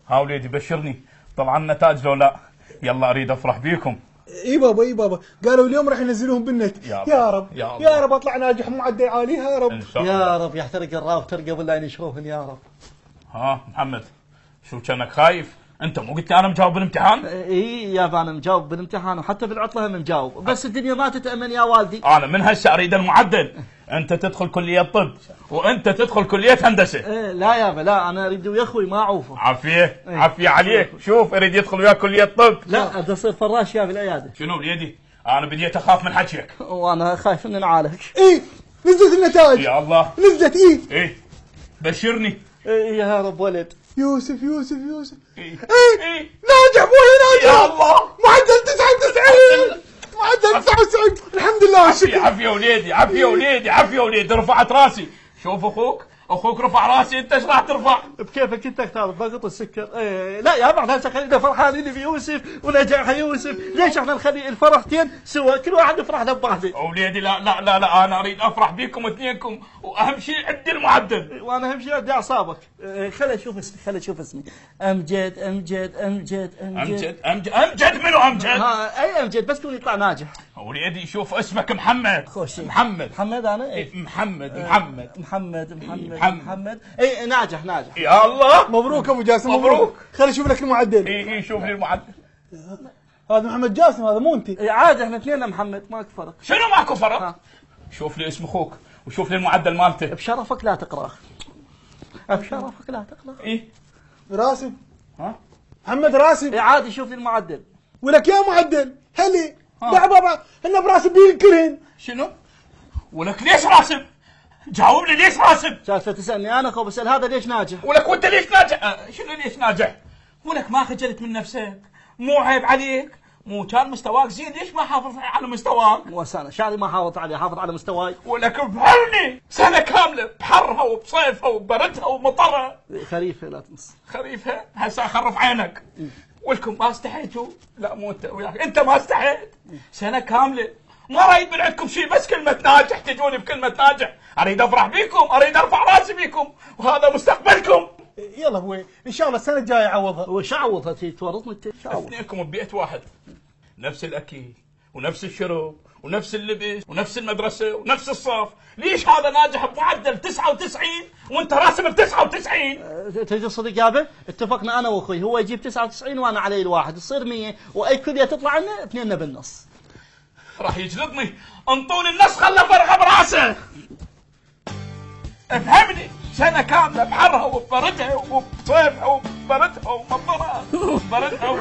ها وليدي بشرني، طلع النتاج لو لا؟ يلا اريد افرح بيكم. اي بابا اي بابا، قالوا اليوم راح ينزلوهم بالنت. يا رب يا رب اطلع ناجح معدل عالي يا رب. إن شاء الله. يا رب يحترق الراوتر قبل لا ينشروهن يا رب. ها محمد شو كانك خايف؟ انت مو قلت لي انا مجاوب بالامتحان؟ اي يابا انا مجاوب بالامتحان وحتى بالعطله هم مجاوب، بس الدنيا ما تتأمن يا والدي. انا من هسه اريد المعدل. انت تدخل كليه طب وانت تدخل كليه هندسه. لا يابا لا، انا اريد ويا اخوي ما اعوفه. عافيه عافيه عليك. شوف اريد يدخل وياك كليه طب. لا ابي اصير فراش يا بالعياده. شنو وليدي؟ انا بديت اخاف من حكيك. وانا خايف ان نعالج. اي نزلت النتائج. يا الله نزلت. اي بشرني. يا رب ولد. يوسف يوسف يوسف. اي ناجح ابوي ناجح. يا الله معدل 99. معدل 99 الحمد لله والشكر. عافيه وليدي عافيه وليدي عافيه وليدي. رفعت راسي. شوف اخوك رفع راسي، انت ايش راح ترفع؟ بكيفك انت اختار ضغط السكر. لا يا بعض هسه خلينا فرحانين بيوسف ونجاح يوسف، ليش احنا نخلي الفرحتين سوا كل واحد يفرح ببعضه؟ وليدي لا لا لا لا، انا اريد افرح بيكم اثنينكم، واهم شيء عندي المعدل. وانا اهم شيء ادي اعصابك. خلي اشوف اسمي خلي اشوف اسمي. امجد امجد امجد امجد امجد امجد منو امجد؟ اي امجد بس تقول يطلع ناجح. وليدي شوف اسمك محمد. خوش محمد انا محمد اي ناجح. يا الله مبروك ابو جاسم. مبروك. خليني اشوف لك المعدل. اي شوف لي المعدل. هذا محمد جاسم، هذا مو انت. عادي احنا اثنين محمد ماكو فرق. شنو ماكو فرق؟ شوف لي اسم اخوك وشوف لي المعدل مالته. بشرفك لا تقرا. بشرفك لا تقرا. راسم. محمد راسم. عادي شوف لي المعدل. ولك يا معدل هلي. لا بابا انا براسم بينكرهن. شنو؟ ولك ليش راسب؟ جاوبني ليش راسب؟ جالسه تسالني انا بسال هذا ليش ناجح؟ ولك وانت ليش ناجح؟ شنو ليش ناجح؟ ولك ما خجلت من نفسك؟ مو عيب عليك؟ مو كان مستواك زين، ليش ما حافظ على مستواك؟ مو سنه شعري ما حافظ عليه، حافظ على مستواي. ولك بحرني سنه كامله بحرها وبصيفها وبردها ومطرها. خريفه لا تنسى. خريفها هسه اخرف عينك. ولكم ما استحيتوا؟ لا مو انت وياك، انت ما استحيت. سنه كامله ما رايد من عندكم شيء بس كلمه ناجح، تجوني بكلمه ناجح. اريد افرح بيكم، اريد ارفع راسي بيكم، وهذا مستقبلكم. يلا ابوي ان شاء الله السنه الجايه اعوضها. وش اعوضها؟ تورطني انت. اثنينكم ببيت واحد، نفس الاكل ونفس الشرب ونفس اللبس ونفس المدرسه ونفس الصف. ليش هذا ناجح بمعدل 99 وانت راسم ب 99؟ تجي صدق يابا، اتفقنا انا واخوي، هو يجيب 99 وانا علي الواحد، تصير 100، واي كليه تطلع لنا اثنيننا بالنص. راح يجلطني، انطوني النص خله فرغه براسه. افهمني، سنه كامله بحرها وببردها وبصيفها وببردها ومطرها وبردها